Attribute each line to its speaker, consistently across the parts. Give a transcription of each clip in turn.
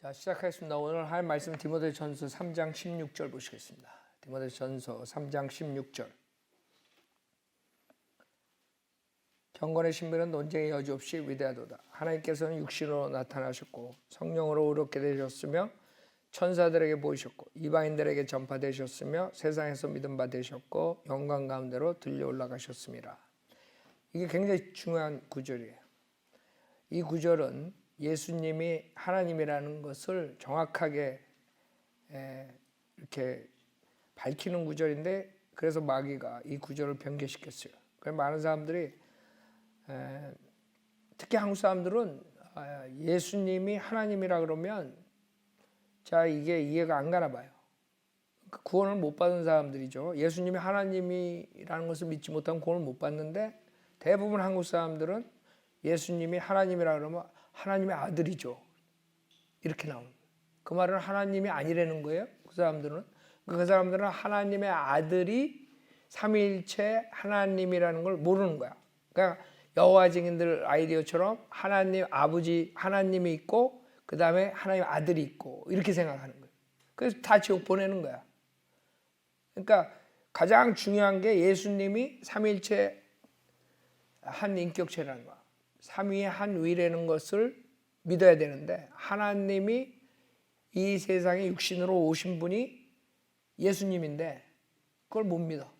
Speaker 1: 자, 시작하겠습니다. 오늘 할 말씀은 디모데전서 3장 16절 보시겠습니다. 디모데전서 3장 16절. 경건의 신비는 논쟁의 여지 없이 위대하도다. 하나님께서는 육신으로 나타나셨고 성령으로 의롭게 되셨으며 천사들에게 보이셨고 이방인들에게 전파되셨으며 세상에서 믿음 받으셨고 영광 가운데로 들려 올라가셨습니다. 이게 굉장히 중요한 구절이에요. 이 구절은 예수님이 하나님이라는 것을 정확하게 이렇게 밝히는 구절인데, 그래서 마귀가 이 구절을 변개시켰어요. 그래서 많은 사람들이, 특히 한국 사람들은 예수님이 하나님이라 그러면 이게 이해가 안 가나 봐요. 구원을 못 받은 사람들이죠. 예수님이 하나님이라는 것을 믿지 못하면 구원을 못 받는데, 대부분 한국 사람들은 예수님이 하나님이라 그러면 하나님의 아들이죠, 이렇게 나오는 거예요. 그 말은 하나님이 아니라는 거예요. 그 사람들은 하나님의 아들이 삼위일체 하나님이라는 걸 모르는 거야. 그러니까 여호와 증인들 아이디어처럼 하나님 아버지 하나님이 있고 그 다음에 하나님 아들이 있고 이렇게 생각하는 거예요. 그래서 다 지옥 보내는 거야. 그러니까 가장 중요한 게 예수님이 삼위일체 한 인격체라는 거야. 삼위의 한 위라는 것을 믿어야 되는데, 하나님이 이 세상에 육신으로 오신 분이 예수님인데 그걸 못 믿어.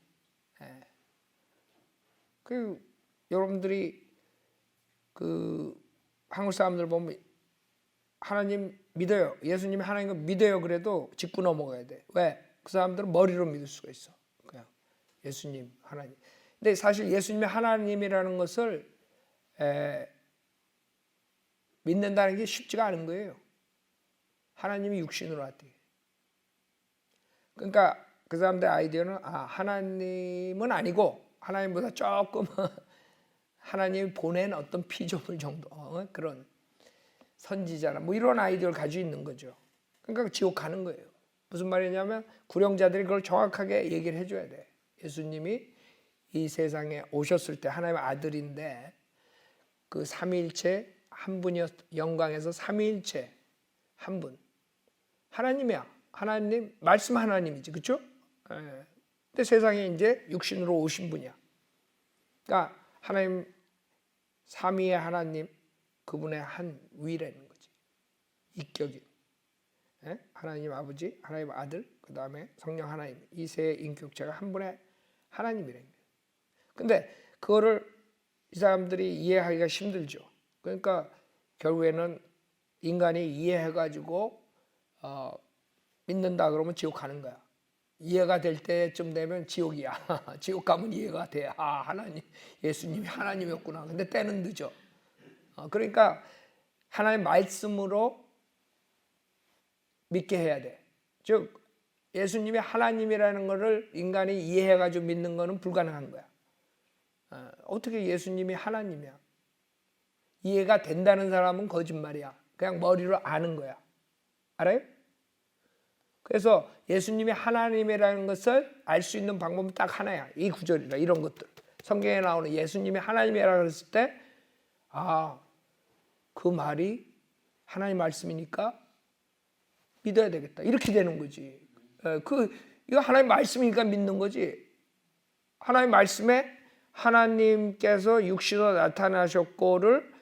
Speaker 1: 여러분들이 한국 사람들 보면 하나님 믿어요, 예수님이 하나님을 믿어요 그래도 짚고 넘어가야 돼. 왜? 그 사람들은 머리로 믿을 수가 있어. 그냥 예수님 하나님. 근데 사실 예수님이 하나님이라는 것을 믿는다는 게 쉽지가 않은 거예요. 하나님이 육신으로 왔대. 그러니까 그 사람들의 아이디어는 하나님은 아니고 하나님보다 조금 하나님이 보낸 어떤 피조물 정도, 그런 선지자나 뭐 이런 아이디어를 가지고 있는 거죠. 그러니까 지옥 가는 거예요. 무슨 말이냐면 구령자들이 그걸 정확하게 얘기를 해줘야 돼. 예수님이 이 세상에 오셨을 때 하나님의 아들인데 그 삼위일체 한 분이었, 영광에서 삼위일체 한 분, 하나님이야. 하나님, 말씀 하나님이지, 그렇죠? 근데 세상에 이제 육신으로 오신 분이야. 그러니까 하나님, 삼위의 하나님, 그분의 한 위라는 거지. 이격인. 하나님 아버지, 하나님 아들, 그 다음에 성령 하나님, 이 세 인격체가 한 분의 하나님이라는 거예요. 근데 그거를 이 사람들이 이해하기가 힘들죠. 그러니까 결국에는 인간이 이해해가지고 믿는다 그러면 지옥 가는 거야. 이해가 될 때쯤 되면 지옥이야. 지옥 가면 이해가 돼. 하나님, 예수님이 하나님이었구나. 근데 때는 늦어. 그러니까 하나님 말씀으로 믿게 해야 돼. 즉 예수님이 하나님이라는 것을 인간이 이해해가지고 믿는 거는 불가능한 거야. 어떻게 예수님이 하나님이야? 이해가 된다는 사람은 거짓말이야. 그냥 머리로 아는 거야. 알아요? 그래서 예수님이 하나님이라는 것을 알 수 있는 방법은 딱 하나야. 이 구절이라, 이런 것들. 성경에 나오는 예수님이 하나님이라고 했을 때, 그 말이 하나님 말씀이니까 믿어야 되겠다. 이렇게 되는 거지. 이거 하나님 말씀이니까 믿는 거지. 하나님 말씀에 하나님께서 육신으로 나타나셨고를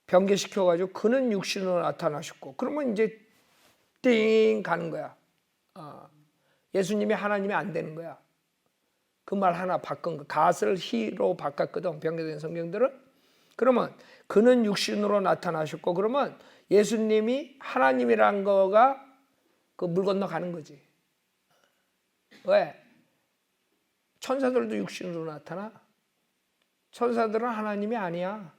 Speaker 1: 변개시켜가지고 그는 육신으로 나타나셨고, 그러면 이제 띵 가는 거야. 예수님이 하나님이 안 되는 거야. 그 말 하나 바꾼 거. 갓을 히로 바꿨거든, 변개된 성경들은. 그러면 그는 육신으로 나타나셨고, 그러면 예수님이 하나님이란 거가 물 건너 가는 거지. 왜? 천사들도 육신으로 나타나. 천사들은 하나님이 아니야.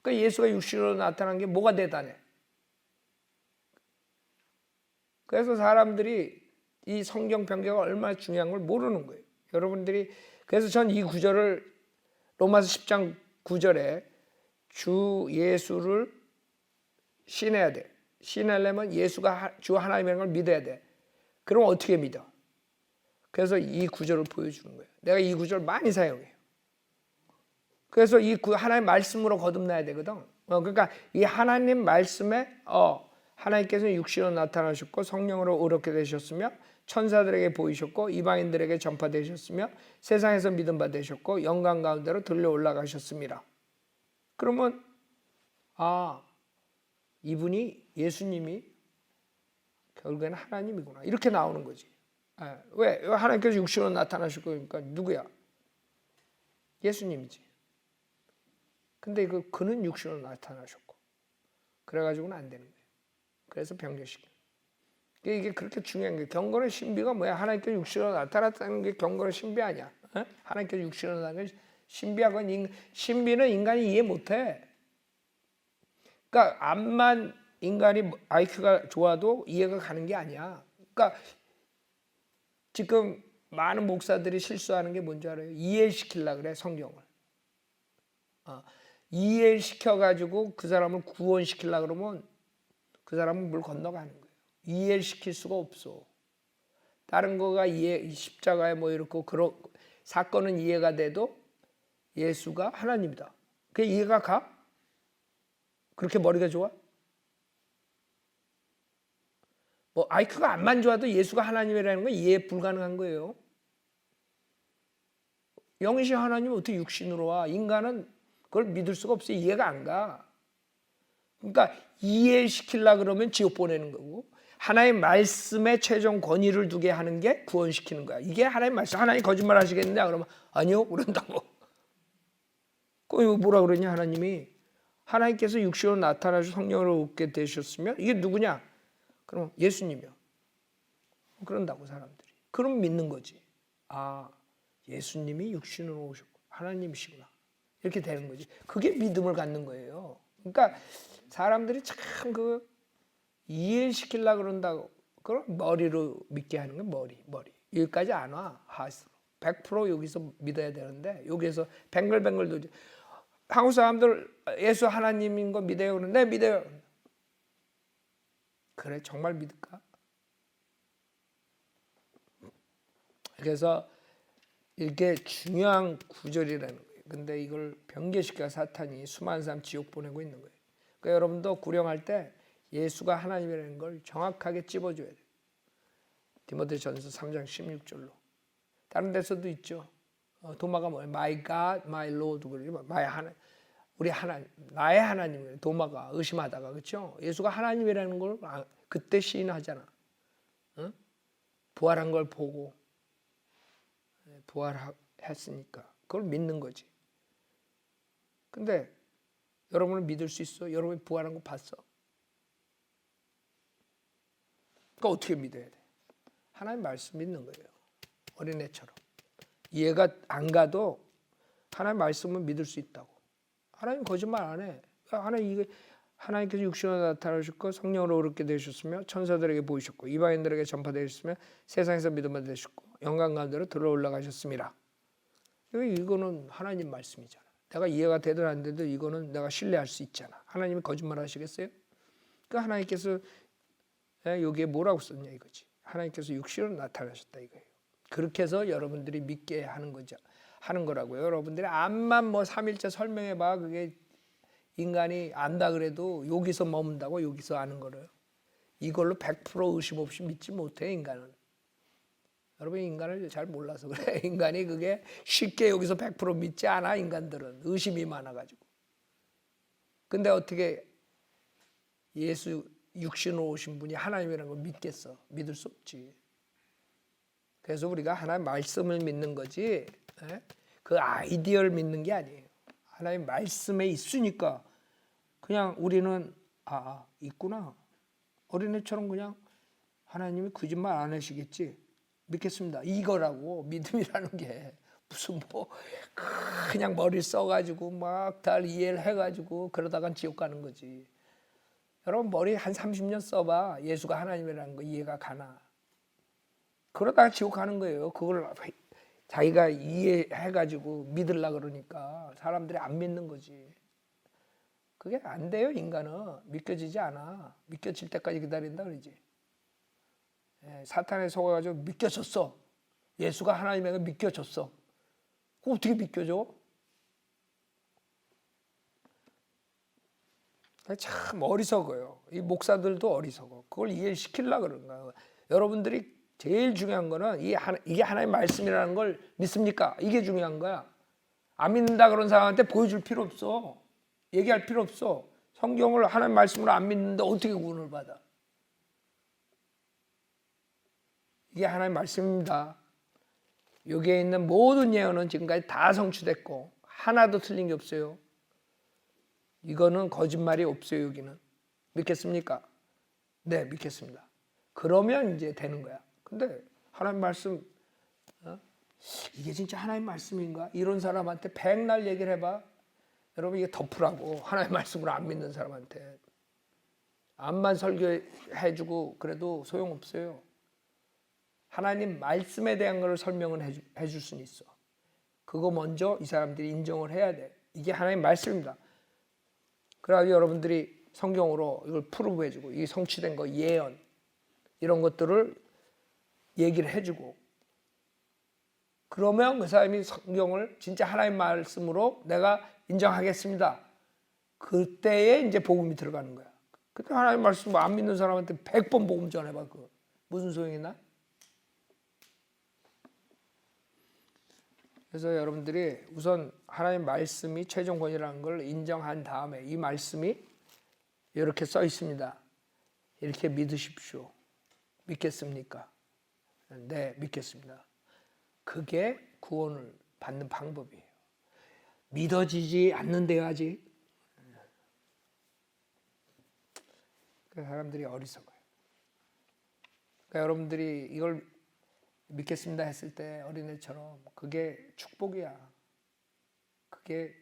Speaker 1: 그러니까 예수가 육신으로 나타난 게 뭐가 대단해? 그래서 사람들이 이 성경 변개가 얼마나 중요한 걸 모르는 거예요. 여러분들이, 그래서 전 이 구절을 로마서 10장 9절에 주 예수를 신해야 돼. 신하려면 예수가 주 하나님이라는 걸 믿어야 돼. 그럼 어떻게 믿어? 그래서 이 구절을 보여주는 거예요. 내가 이 구절 많이 사용해요. 그래서 이 하나님 말씀으로 거듭나야 되거든. 그러니까 이 하나님 말씀에 하나님께서는 육신으로 나타나셨고 성령으로 의롭게 되셨으며 천사들에게 보이셨고 이방인들에게 전파되셨으며 세상에서 믿음 받으셨고 영광 가운데로 들려 올라가셨습니다. 그러면 이분이 예수님이 결국에는 하나님이구나 이렇게 나오는 거지. 왜 하나님께서 육신으로 나타나셨고 그러니까 누구야? 예수님이지. 근데 그는 육신으로 나타나셨고 그래가지고는 안 되는 거예요. 그래서 변개시켜. 이게 그렇게 중요한 게 경건의 신비가 뭐야? 하나님께서 육신으로 나타났다는 게 경건의 신비 아니야? 하나님께서 육신으로 나타나는 게 신비하건 신비는 인간이 이해 못해. 그러니까 암만 인간이 IQ가 좋아도 이해가 가는 게 아니야. 그러니까 지금 많은 목사들이 실수하는 게 뭔지 알아요? 이해시키려고 그래 성경을. 이해시켜가지고 그 사람을 구원시키려고 그러면 그 사람은 물 건너가는 거예요. 이해시킬 수가 없어. 다른 거가 십자가에 뭐 이렇고 사건은 이해가 돼도 예수가 하나님이다. 그게 이해가 가? 그렇게 머리가 좋아? 뭐 IQ가 안만 좋아도 예수가 하나님이라는 건 이해 불가능한 거예요. 영이신 하나님은 어떻게 육신으로 와? 인간은 그걸 믿을 수가 없어요. 이해가 안 가. 그러니까 이해시키려고 그러면 지옥 보내는 거고 하나님의 말씀에 최종 권위를 두게 하는 게 구원시키는 거야. 이게 하나님의 말씀. 하나님 거짓말 하시겠느냐? 그러면 아니요. 그런다고. 뭐라 그러냐 하나님이. 하나님께서 육신으로 나타나셔 성령으로 얻게 되셨으면 이게 누구냐? 그럼 예수님이요. 그런다고 사람들이. 그럼 믿는 거지. 예수님이 육신으로 오셨고 하나님이시구나. 이렇게 되는 거지. 그게 믿음을 갖는 거예요. 그러니까 사람들이 참 이해시키려고 그런다고 그럼 머리로 믿게 하는 건 머리. 여기까지 안 와. 하수로. 100% 여기서 믿어야 되는데 여기서 뱅글뱅글 돌지. 한국 사람들 예수 하나님인 거 믿어요? 그러는데 믿어요. 그래 정말 믿을까? 그래서 이게 중요한 구절이라는 거예요. 근데 이걸 변개시켜 사탄이 수많은 사람 지옥 보내고 있는 거예요. 그러니까 여러분도 구령할 때 예수가 하나님이라는 걸 정확하게 찝어줘야 돼요. 디모데전서 3장 16절로. 다른 데서도 있죠. 도마가 뭐예요? My God, my Lord 그러죠. 우리 하나님, 나의 하나님. 도마가 의심하다가 그렇죠. 예수가 하나님이라는 걸 그때 시인하잖아. 부활한 걸 보고 부활했으니까 그걸 믿는 거지. 근데 여러분은 믿을 수 있어? 여러분이 부활한 거 봤어? 그러니까 어떻게 믿어야 돼? 하나님 말씀 믿는 거예요. 어린애처럼. 이해가 안 가도 하나님 말씀은 믿을 수 있다고. 하나님 거짓말 안 해. 하나님께서 육신으로 나타나셨고 성령으로 의롭게 되셨으며 천사들에게 보이셨고 이방인들에게 전파되셨으며 세상에서 믿음을 되셨고 영광 가운데로 들어 올라가셨습니다. 이거는 하나님 말씀이잖아. 내가 이해가 되든 안 되든 이거는 내가 신뢰할 수 있잖아. 하나님이 거짓말 하시겠어요? 그러니까 하나님께서 여기에 뭐라고 썼냐 이거지. 하나님께서 육신으로 나타나셨다 이거예요. 그렇게 해서 여러분들이 믿게 하는 거죠. 하는 거라고요. 여러분들이 암만 뭐 삼일째 설명해봐. 그게 인간이 안다 그래도 여기서 머문다고 여기서 아는 거를. 이걸로 100% 의심 없이 믿지 못해 인간은. 여러분이 인간을 잘 몰라서 그래. 인간이 그게 쉽게 여기서 100% 믿지 않아 인간들은. 의심이 많아가지고. 근데 어떻게 예수 육신으로 오신 분이 하나님이라는 걸 믿겠어? 믿을 수 없지. 그래서 우리가 하나님 말씀을 믿는 거지 그 아이디어를 믿는 게 아니에요. 하나님 말씀에 있으니까 그냥 우리는 있구나. 어린애처럼 그냥 하나님이 거짓말 안 하시겠지. 믿겠습니다. 이거라고 믿음이라는 게 무슨 뭐 그냥 머리 써가지고 막 다 이해를 해가지고 그러다간 지옥 가는 거지. 여러분 머리 한 30년 써봐. 예수가 하나님이라는 거 이해가 가나. 그러다가 지옥 가는 거예요. 그걸 자기가 이해해가지고 믿으려고 그러니까 사람들이 안 믿는 거지. 그게 안 돼요. 인간은 믿겨지지 않아. 믿겨질 때까지 기다린다 그러지. 사탄에 속아가지고 믿겨졌어. 예수가 하나님에게 믿겨졌어. 그거 어떻게 믿겨져? 참 어리석어요. 이 목사들도 어리석어. 그걸 이해시키려고 그러는 거예요. 여러분들이 제일 중요한 거는 이게 하나님의 말씀이라는 걸 믿습니까? 이게 중요한 거야. 안 믿는다 그런 사람한테 보여줄 필요 없어. 얘기할 필요 없어. 성경을 하나님의 말씀으로 안 믿는데 어떻게 구원을 받아? 이게 하나님의 말씀입니다. 여기에 있는 모든 예언은 지금까지 다 성취됐고 하나도 틀린 게 없어요. 이거는 거짓말이 없어요. 여기는. 믿겠습니까? 네, 믿겠습니다. 그러면 이제 되는 거야. 근데 하나님 말씀 이게 진짜 하나님 말씀인가? 이런 사람한테 백날 얘기를 해봐. 여러분 이게 덮으라고. 하나님 말씀으로 안 믿는 사람한테. 암만 설교해주고 그래도 소용없어요. 하나님 말씀에 대한 걸 설명을 해줄 수는 있어. 그거 먼저 이 사람들이 인정을 해야 돼. 이게 하나님 말씀입니다. 그래가지고 여러분들이 성경으로 이걸 프루브해주고 이 성취된 거 예언 이런 것들을 얘기를 해주고 그러면 그 사람이 성경을 진짜 하나님 말씀으로 내가 인정하겠습니다. 그때에 이제 복음이 들어가는 거야. 그때 하나님 말씀 안 믿는 사람한테 100번 복음 전해봐. 그 무슨 소용이 나? 그래서 여러분들이 우선 하나님 말씀이 최종 권위라는 걸 인정한 다음에 이 말씀이 이렇게 써 있습니다. 이렇게 믿으십시오. 믿겠습니까? 네, 믿겠습니다. 그게 구원을 받는 방법이에요. 믿어지지 않는데요, 아직. 그 사람들이 어리석어요. 그러니까 여러분들이 이걸 믿겠습니다 했을 때 어린애처럼 그게 축복이야. 그게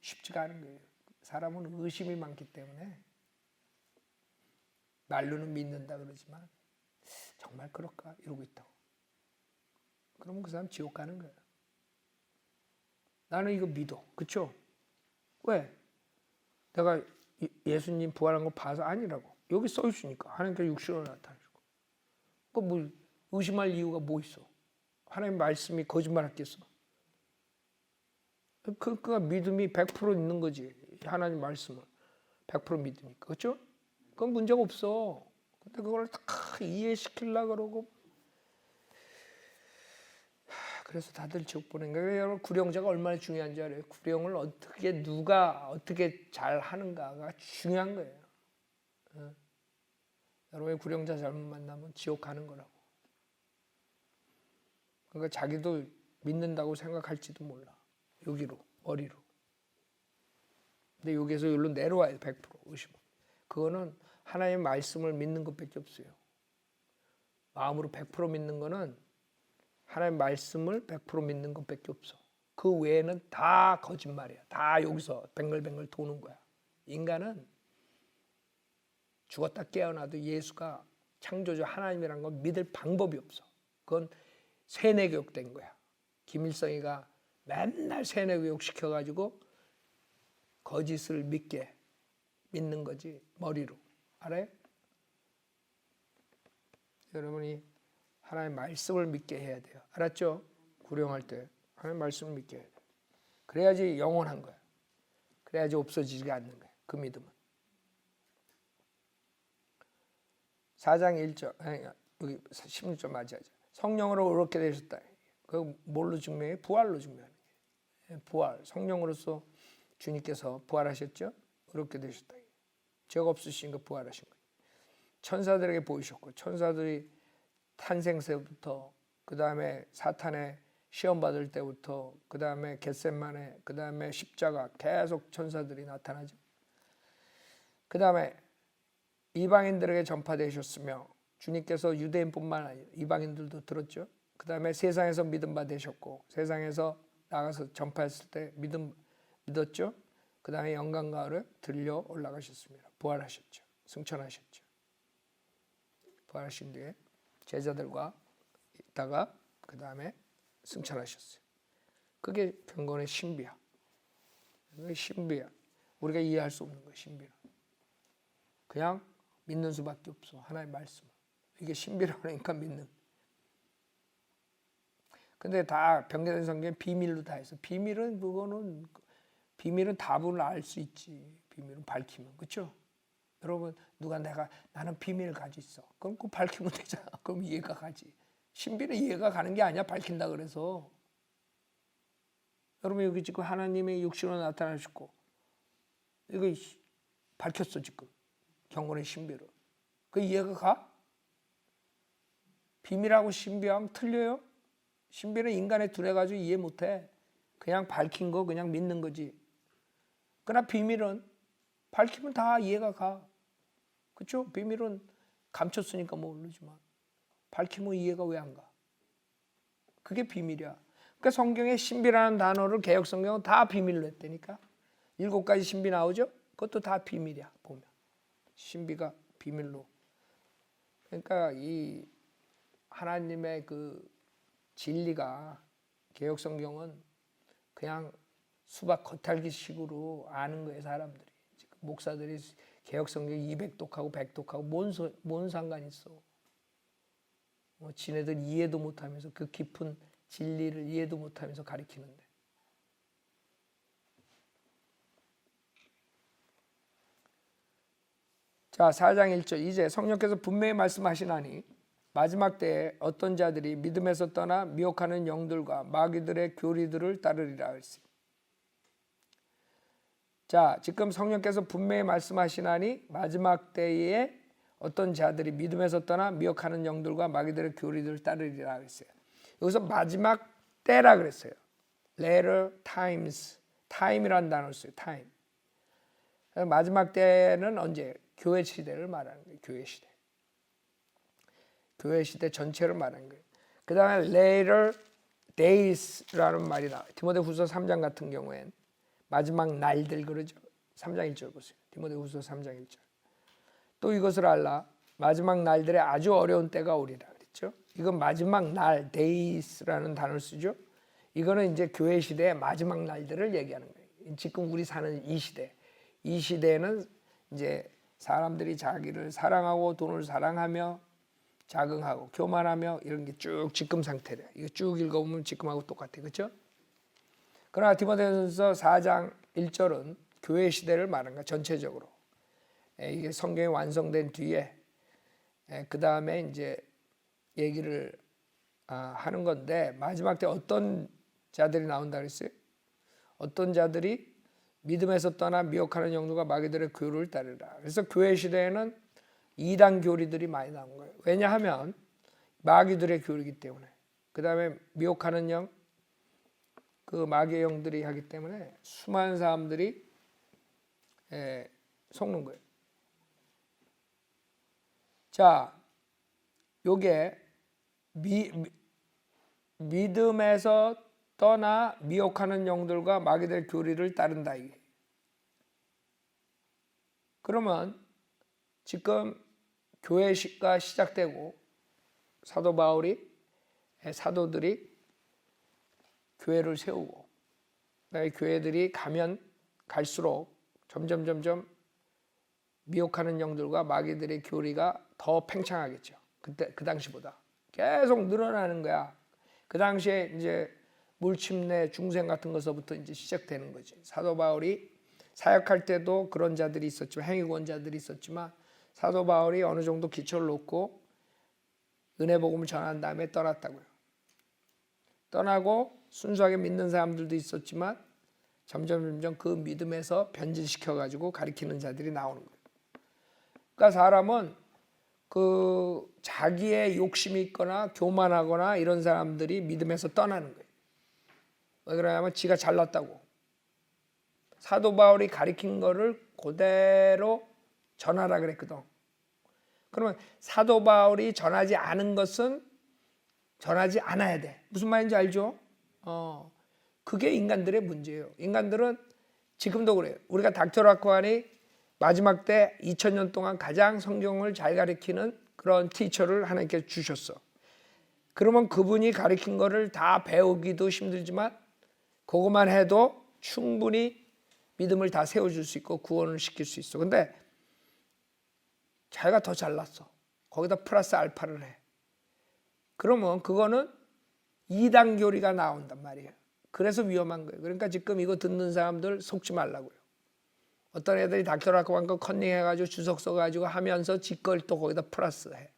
Speaker 1: 쉽지가 않은 거예요. 사람은 의심이 많기 때문에 말로는 믿는다 그러지만 정말 그럴까? 이러고 있다고. 그러면 그 사람 지옥 가는 거예요. 나는 이거 믿어. 그렇죠? 왜? 내가 예수님 부활한 거 봐서 아니라고. 여기 써 있으니까. 하나님께서 육신으로 나타나시고. 그 뭐 의심할 이유가 뭐 있어? 하나님 말씀이 거짓말 했겠어? 그러니까 믿음이 100% 있는 거지. 하나님 말씀을 100% 믿으니까. 그렇죠? 그건 문제가 없어. 근데 그걸 다 이해시키려고 그러고 그래서 다들 지옥 보낸 거예요. 여러분 구령자가 얼마나 중요한지 알아요? 구령을 어떻게 누가 어떻게 잘 하는가가 중요한 거예요. 여러분의 구령자 잘못 만나면 지옥 가는 거라고. 그러니까 자기도 믿는다고 생각할지도 몰라. 여기로 머리로. 근데 여기에서 여기로 내려와야 돼. 100% 의심. 그거는 하나님의 말씀을 믿는 것밖에 없어요. 마음으로 100% 믿는 거는 하나님의 말씀을 100% 믿는 것밖에 없어. 그 외에는 다 거짓말이야. 다 여기서 뱅글뱅글 도는 거야. 인간은 죽었다 깨어나도 예수가 창조주 하나님이라는 건 믿을 방법이 없어. 그건 세뇌교육된 거야. 김일성이가 맨날 세뇌교육 시켜가지고 거짓을 믿는 거지. 머리로. 알아요? 여러분이 하나님의 말씀을 믿게 해야 돼요. 알았죠? 구령할 때 하나님의 말씀을 믿게 해야 돼요. 그래야지 영원한 거야. 그래야지 없어지지 않는 거야. 그 믿음은. 4장 1절, 여기 16절 맞이하죠. 성령으로 의롭게 되셨다. 그 뭘로 증명해? 부활로 증명하는 거예요. 부활. 성령으로서 주님께서 부활하셨죠? 의롭게 되셨다. 죄가 없으신 거 부활하신 거예요. 천사들에게 보이셨고 천사들이 탄생세부터 그 다음에 사탄의 시험 받을 때부터 그 다음에 겟세마네 그 다음에 십자가 계속 천사들이 나타나죠. 그 다음에 이방인들에게 전파되셨으며 주님께서 유대인뿐만 아니라 이방인들도 들었죠. 그 다음에 세상에서 믿음 받으셨고 세상에서 나가서 전파했을 때 믿었죠. 그 다음에 영광가를 들려 올라가셨습니다. 부활하셨죠. 승천하셨죠. 부활하신 뒤에 제자들과 있다가 그 다음에 승천하셨어요. 그게 경건의 신비야. 그게 신비야. 우리가 이해할 수 없는 거야. 신비야. 그냥 믿는 수밖에 없어. 하나님의 말씀을. 이게 신비라고 하니까 믿는. 근데 다 변개된 성경에 비밀로 다 해서 비밀은 답을 알 수 있지. 비밀은 밝히면. 그렇죠? 여러분 누가 나는 비밀을 가지고 있어. 그럼 그거 밝히면 되잖아. 그럼 이해가 가지. 신비는 이해가 가는 게 아니야. 밝힌다 그래서. 여러분 여기 지금 하나님의 육신으로 나타나셨고 이거 밝혔어 지금. 경건의 신비를. 그 이해가 가? 비밀하고 신비하면 틀려요? 신비는 인간의 두뇌 가지고 이해 못해. 그냥 밝힌 거 그냥 믿는 거지. 그러나 비밀은 밝히면 다 이해가 가. 그렇죠? 비밀은 감췄으니까 모르지만 밝히면 이해가 왜 안 가? 그게 비밀이야. 그러니까 성경에 신비라는 단어를 개역 성경은 다 비밀로 했다니까. 7가지 신비 나오죠? 그것도 다 비밀이야. 보면 신비가 비밀로. 그러니까 이 하나님의 그 진리가 개역 성경은 그냥 수박 겉핥기식으로 아는 거예요. 사람들이. 목사들이 개역 성경 200독하고 100독하고 뭔 상관이 있어. 지네들 이해도 못하면서 그 깊은 진리를 이해도 못하면서 가리키는데. 자, 4장 1절. 이제 성령께서 분명히 말씀하시나니 마지막 때에 어떤 자들이 믿음에서 떠나 미혹하는 영들과 마귀들의 교리들을 따르리라 했어요. 자, 지금 성령께서 분명히 말씀하시나니 마지막 때에 어떤 자들이 믿음에서 떠나 미혹하는 영들과 마귀들의 교리들을 따르리라 그랬어요. 여기서 마지막 때라 그랬어요. later times, time이라는 단어를 써요. time. 마지막 때는 언제? 교회 시대를 말하는 거예요. 교회 시대. 교회 시대 전체를 말하는 거예요. 그 다음에 later days라는 말이 나와요. 디모데후서 3장 같은 경우엔 마지막 날들 그러죠. 3장 1절 보세요. 디모데후서 3장 1절. 또 이것을 알라. 마지막 날들에 아주 어려운 때가 오리라 그랬죠. 이건 마지막 날, days라는 단어를 쓰죠. 이거는 이제 교회 시대의 마지막 날들을 얘기하는 거예요. 지금 우리 사는 이 시대. 이 시대는 이제 사람들이 자기를 사랑하고 돈을 사랑하며 자긍하고 교만하며 이런 게 쭉 지금 상태래. 이거 쭉 읽어보면 지금하고 똑같아. 그렇죠? 그러나 디모데후서 4장 1절은 교회 시대를 말하는 거야. 전체적으로. 이게 성경이 완성된 뒤에 그 다음에 이제 얘기를 하는 건데 마지막 때 어떤 자들이 나온다 그랬어요? 어떤 자들이 믿음에서 떠나 미혹하는 영들과 마귀들의 교리를 따르라. 그래서 교회 시대에는 이단 교리들이 많이 나온 거예요. 왜냐하면 마귀들의 교리이기 때문에. 그 다음에 미혹하는 영, 그 마귀의 영들이 하기 때문에 수많은 사람들이 속는 거예요. 자, 요게 믿음에서 떠나 미혹하는 영들과 마귀들의 교리를 따른다 이게. 그러면 지금 교회가 시작되고 사도 바울이 사도들이 교회를 세우고 교회들이 가면 갈수록 점점 미혹하는 영들과 마귀들의 교리가 더 팽창하겠죠. 그때 그 당시보다 계속 늘어나는 거야. 그 당시에 이제 물침례 중생 같은 것서부터 이제 시작되는 거지. 사도 바울이 사역할 때도 그런 자들이 있었지만 행위권자들이 있었지만 사도 바울이 어느 정도 기초를 놓고 은혜 복음을 전한 다음에 떠났다고요. 떠나고 순수하게 믿는 사람들도 있었지만 점점 그 믿음에서 변질시켜 가지고 가리키는 자들이 나오는 거예요. 그러니까 사람은 그 자기의 욕심이 있거나 교만하거나 이런 사람들이 믿음에서 떠나는 거예요. 왜 그러냐면 지가 잘났다고. 사도 바울이 가리킨 거를 그대로 전하라 그랬거든. 그러면 사도 바울이 전하지 않은 것은 전하지 않아야 돼. 무슨 말인지 알죠? 그게 인간들의 문제예요. 인간들은 지금도 그래요. 우리가 닥터라코안이 마지막 때 2000년 동안 가장 성경을 잘 가리키는 그런 티처를 하나님께 주셨어. 그러면 그분이 가리킨 거를 다 배우기도 힘들지만 그것만 해도 충분히 믿음을 다 세워줄 수 있고 구원을 시킬 수 있어. 근데 자기가 더 잘났어. 거기다 플러스 알파를 해. 그러면 그거는 이단 교리가 나온단 말이에요. 그래서 위험한 거예요. 그러니까 지금 이거 듣는 사람들 속지 말라고요. 어떤 애들이 닥터라고 한 거 컨닝해가지고 주석 써가지고 하면서 지 걸 또 거기다 플러스해.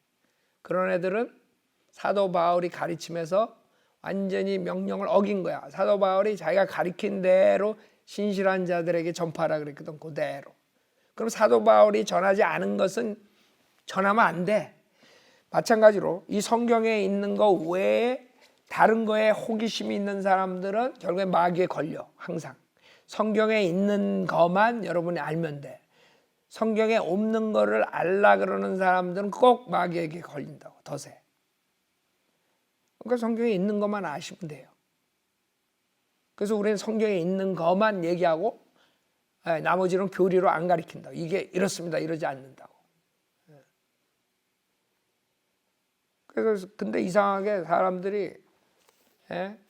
Speaker 1: 그런 애들은 사도 바울이 가르치면서 완전히 명령을 어긴 거야. 사도 바울이 자기가 가르친 대로 신실한 자들에게 전파하라 그랬거든. 그대로. 그럼 사도 바울이 전하지 않은 것은 전하면 안 돼. 마찬가지로 이 성경에 있는 거 외에 다른 거에 호기심이 있는 사람들은 결국에 마귀에 걸려. 항상 성경에 있는 것만 여러분이 알면 돼. 성경에 없는 거를 알라 그러는 사람들은 꼭 마귀에게 걸린다고. 더세. 그러니까 성경에 있는 것만 아시면 돼요. 그래서 우리는 성경에 있는 것만 얘기하고 나머지는 교리로 안 가르친다. 이게 이렇습니다. 이러지 않는다고. 그래서 근데 이상하게 사람들이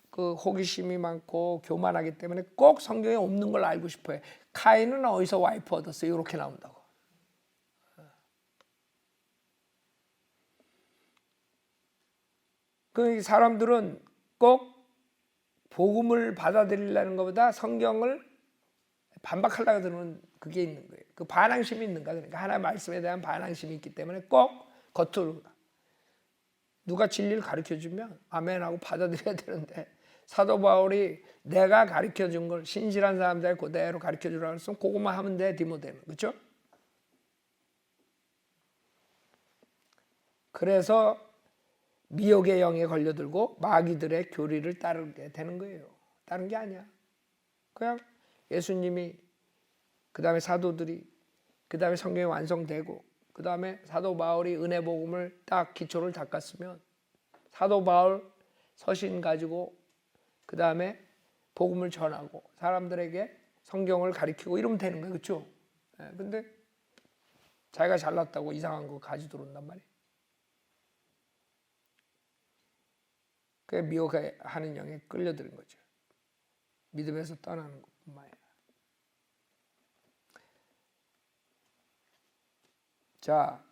Speaker 1: 그 호기심이 많고 교만하기 때문에 꼭 성경에 없는 걸 알고 싶어요. 카인은 어디서 와이프 얻었어요? 이렇게 나온다고. 그 사람들은 꼭 복음을 받아들이려는 것보다 성경을 반박하려고 드는 그게 있는 거예요. 그 반항심이 있는 거야. 그러니까 하나님의 말씀에 대한 반항심이 있기 때문에 꼭 겉으로 누가 진리를 가르쳐주면 아멘하고 받아들여야 되는데 사도 바울이 내가 가르쳐준 걸 신실한 사람들 그대로 가르쳐주라고 했으면 그것만 하면 돼. 디모데는. 그렇죠? 그래서 미혹의 영에 걸려들고 마귀들의 교리를 따르게 되는 거예요. 다른 게 아니야. 그냥 예수님이 그 다음에 사도들이 그 다음에 성경이 완성되고 그 다음에 사도 바울이 은혜 복음을 딱 기초를 닦았으면 사도 바울 서신 가지고 그 다음에 복음을 전하고 사람들에게 성경을 가르치고 이러면 되는 거예요. 그렇죠? 근데 자기가 잘났다고 이상한 거 가지고 들어온단 말이에요. 그게 미혹하는 영에 끌려드는 거죠. 믿음에서 떠나는 것뿐만 아니라. 자,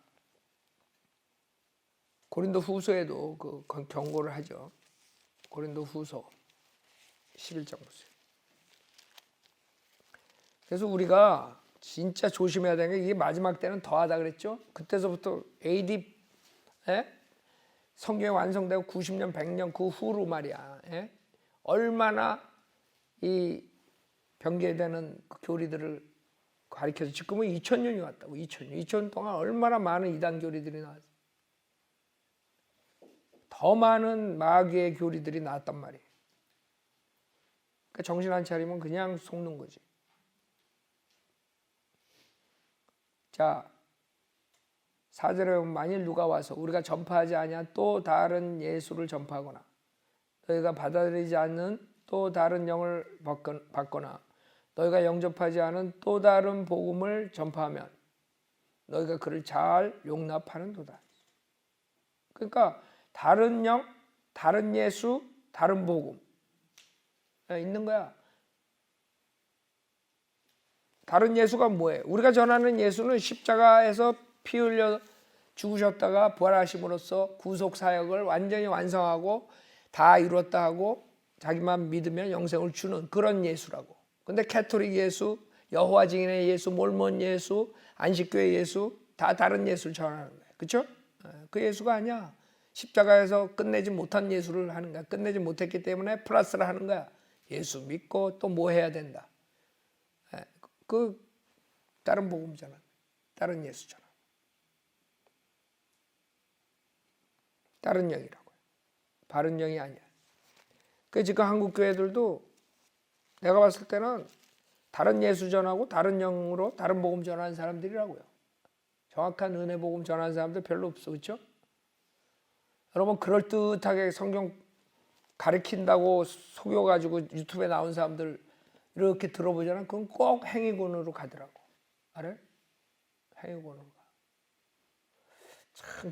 Speaker 1: 고린도 후서에도 그 경고를 하죠. 고린도 후서 11장 보세요. 그래서 우리가 진짜 조심해야 되는 게 이게 마지막 때는 더하다 그랬죠. 그때서부터 AD 성경이 완성되고 90년, 100년 그 후로 말이야. 얼마나 이 변개되는 그 교리들을 가르쳐서 지금은 2000년이 왔다고. 2000년 동안 얼마나 많은 이단 교리들이 나왔어. 더 많은 마귀의 교리들이 나왔단 말이에요. 그러니까 정신 안 차리면 그냥 속는 거지. 자, 4절에 보면 만일 누가 와서 우리가 전파하지 아니한 또 다른 예수를 전파하거나 너희가 받아들이지 않는 또 다른 영을 받거나 너희가 영접하지 않은 또 다른 복음을 전파하면 너희가 그를 잘 용납하는도다. 그러니까 다른 영, 다른 예수, 다른 복음 있는 거야. 다른 예수가 뭐예요? 우리가 전하는 예수는 십자가에서 피 흘려 죽으셨다가 부활하심으로써 구속 사역을 완전히 완성하고 다 이뤘다 하고 자기만 믿으면 영생을 주는 그런 예수라고. 근데 캐톨릭 예수, 여호와 증인의 예수, 몰몬 예수, 안식교회 예수 다 다른 예수를 전하는 거예요. 그렇죠? 그 예수가 아니야. 십자가에서 끝내지 못한 예수를 하는 거야. 끝내지 못했기 때문에 플러스를 하는 거야. 예수 믿고 또 뭐 해야 된다. 그 다른 복음이잖아. 다른 예수잖아. 다른 영이라고요. 바른 영이 아니야. 그 지금 한국 교회들도 내가 봤을 때는 다른 예수 전하고 다른 영으로 다른 복음 전하는 사람들이라고요. 정확한 은혜 복음 전하는 사람들 별로 없어. 그렇죠? 여러분 그럴듯하게 성경 가르친다고 속여가지고 유튜브에 나온 사람들 이렇게 들어보잖아. 그건 꼭 행위군으로 가더라고. 알아요? 행위군으로 가. 참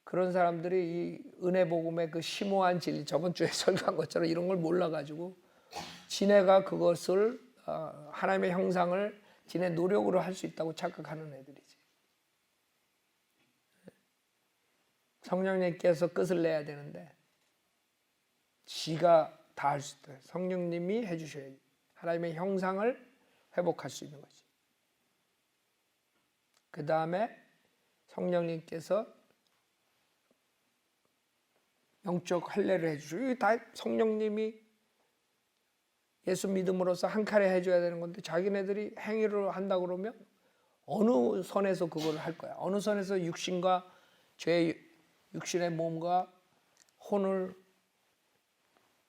Speaker 1: 그런 사람들이 이 은혜 복음의 그 심오한 진리, 저번 주에 설교한 것처럼 이런 걸 몰라가지고 지네가 그것을 하나님의 형상을 지네 노력으로 할 수 있다고 착각하는 애들이지. 성령님께서 끝을 내야 되는데 지가 다 할 수 있다. 성령님이 해주셔야지. 하나님의 형상을 회복할 수 있는 거지. 그 다음에 성령님께서 영적 할례를 해주시고, 이게 다 성령님이 예수 믿음으로써 한 칼에 해줘야 되는 건데 자기네들이 행위를 한다 그러면 어느 선에서 그걸 할 거야? 어느 선에서 육신과 육신의 몸과 혼을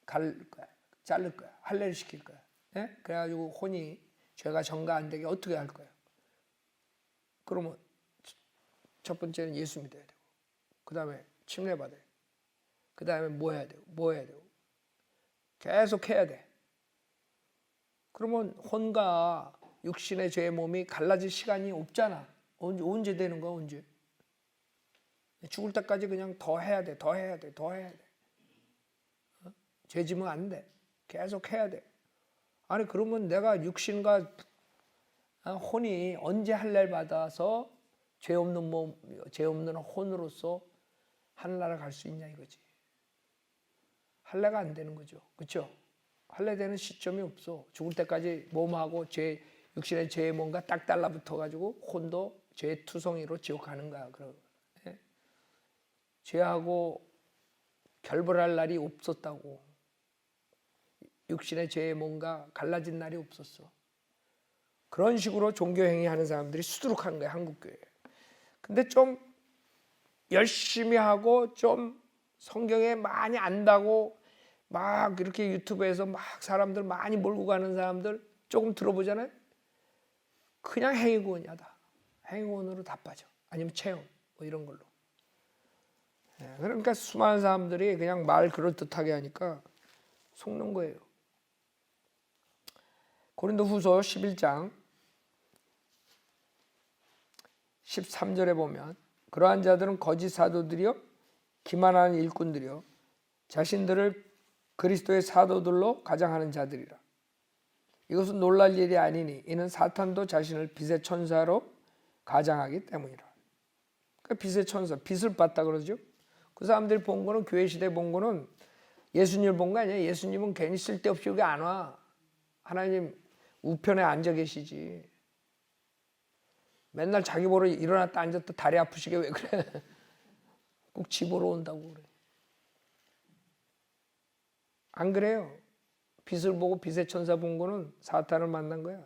Speaker 1: 갈 거야? 자를 거야? 할례를 시킬 거야? 예? 그래가지고 혼이 죄가 전가 안 되게 어떻게 할 거야? 그러면 첫 번째는 예수 믿어야 되고, 그 다음에 침례받아야 되고, 그 다음에 뭐 해야 되고, 뭐 해야 되고, 계속 해야 돼. 그러면 혼과 육신의 죄의 몸이 갈라질 시간이 없잖아. 언제 되는 거야, 언제? 죽을 때까지 그냥 더 해야 돼, 더 해야 돼, 더 해야 돼. 죄 지면 안 돼. 계속 해야 돼. 아니, 그러면 내가 육신과 혼이 언제 할례를 받아서 죄 없는 몸, 죄 없는 혼으로서 하늘나라 갈 수 있냐 이거지. 할례가 안 되는 거죠. 그렇죠? 할례 되는 시점이 없어. 죽을 때까지 몸하고 육신의 죄의 몸과 딱 달라붙어 가지고 혼도 죄의 투성이로 지옥 가는 거야. 예? 죄하고 결별할 날이 없었다고. 육신의 죄의 몸과 갈라진 날이 없었어. 그런 식으로 종교행위 하는 사람들이 수두룩한 거야, 한국교회. 근데 좀 열심히 하고 좀 성경에 많이 안다고 막 이렇게 유튜브에서 막 사람들 많이 몰고 가는 사람들 조금 들어보잖아요. 그냥 행위구원이다. 행위구원으로 다 빠져. 아니면 체험 뭐 이런 걸로. 그러니까 수많은 사람들이 그냥 말 그럴듯하게 하니까 속는 거예요. 고린도후서 11장 13절에 보면 그러한 자들은 거짓 사도들이요 기만하는 일꾼들이요 자신들을 그리스도의 사도들로 가장하는 자들이라. 이것은 놀랄 일이 아니니 이는 사탄도 자신을 빛의 천사로 가장하기 때문이라. 그러니까 빛의 천사, 빛을 봤다 그러죠. 그 사람들이 본 거는, 교회 시대에 본 거는 예수님을 본 거 아니야. 예수님은 괜히 쓸데없이 여기 안 와. 하나님 우편에 앉아 계시지. 맨날 자기 보러 일어났다 앉았다 다리 아프시게 왜 그래. 꼭 집으로 온다고 그래. 안 그래요. 빛을 보고 빛의 천사 본 거는 사탄을 만난 거야.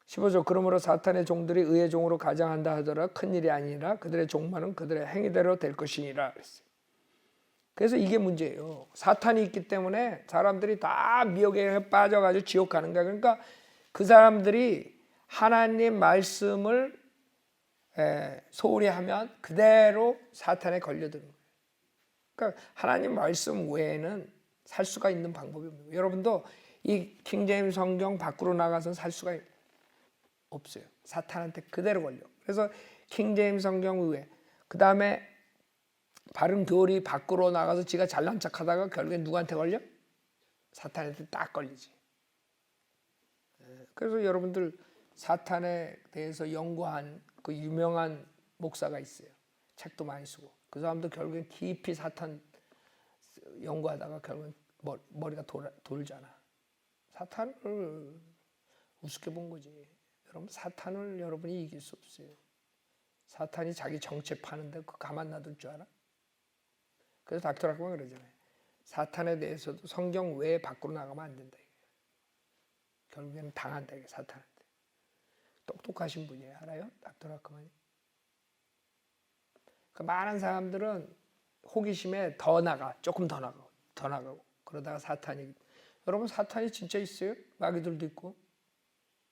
Speaker 1: 15절 그러므로 사탄의 종들이 의의 종으로 가장한다 하더라 큰일이 아니라 그들의 종말은 그들의 행위대로 될 것이니라 그랬어요. 그래서 이게 문제예요. 사탄이 있기 때문에 사람들이 다 미혹에 빠져가지고 지옥 가는 거야. 그러니까 그 사람들이 하나님 말씀을 소홀히 하면 그대로 사탄에 걸려드는 거예요. 그러니까 하나님 말씀 외에는 살 수가 있는 방법이 없는 거예요. 여러분도 이 킹제임스 성경 밖으로 나가서 살 수가 없어요. 사탄한테 그대로 걸려. 그래서 킹제임스 성경 외에 그 다음에 바른 교리 밖으로 나가서 지가 잘난 척하다가 결국엔 누구한테 걸려? 사탄한테 딱 걸리지. 그래서 여러분들 사탄에 대해서 연구한 그 유명한 목사가 있어요. 책도 많이 쓰고. 그 사람도 결국엔 깊이 사탄 연구하다가 결국엔 머리가 돌잖아. 사탄을 우습게 본 거지. 여러분 사탄을 여러분이 이길 수 없어요. 사탄이 자기 정체 파는데 그 가만 놔둘 줄 알아? 그래서 닥터 라크만 그러잖아요. 사탄에 대해서도 성경 외에 밖으로 나가면 안 된다. 결국에는 당한다. 이게 사탄한테. 똑똑하신 분이에요. 알아요? 닥터 라크만이. 그 많은 사람들은 호기심에 더 나가. 조금 더 나가고. 더 나가고. 그러다가 사탄이. 여러분 사탄이 진짜 있어요? 마귀들도 있고.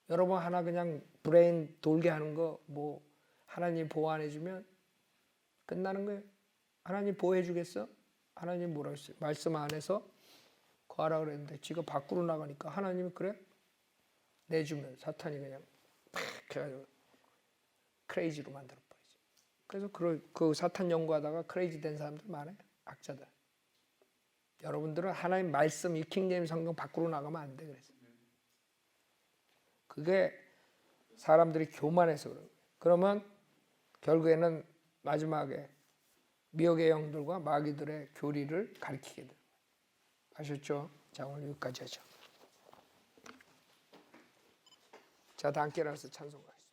Speaker 1: 여러분 하나 그냥 브레인 돌게 하는 거 뭐 하나님 보호 안 해주면 끝나는 거예요. 하나님 보호해 주겠어? 하나님 뭐라 했어요? 말씀 안에서 구하라 그랬는데 지가 밖으로 나가니까 하나님이 그래? 내주면 사탄이 그냥 팍 해가지고 크레이지로 만들어버리지. 그래서 그 사탄 연구하다가 크레이지 된 사람들 많아요. 악자들. 여러분들은 하나님 말씀 이 킹제임스 성경 밖으로 나가면 안 돼. 그래서 그게 사람들이 교만해서 그런 거예요. 그러면 결국에는 마지막에 미혹의 영들과 마귀들의 교리를 가르치게 돼요. 아셨죠? 자, 오늘 여기까지 하죠. 자, 다 함께 일어나서 찬송하겠습니다.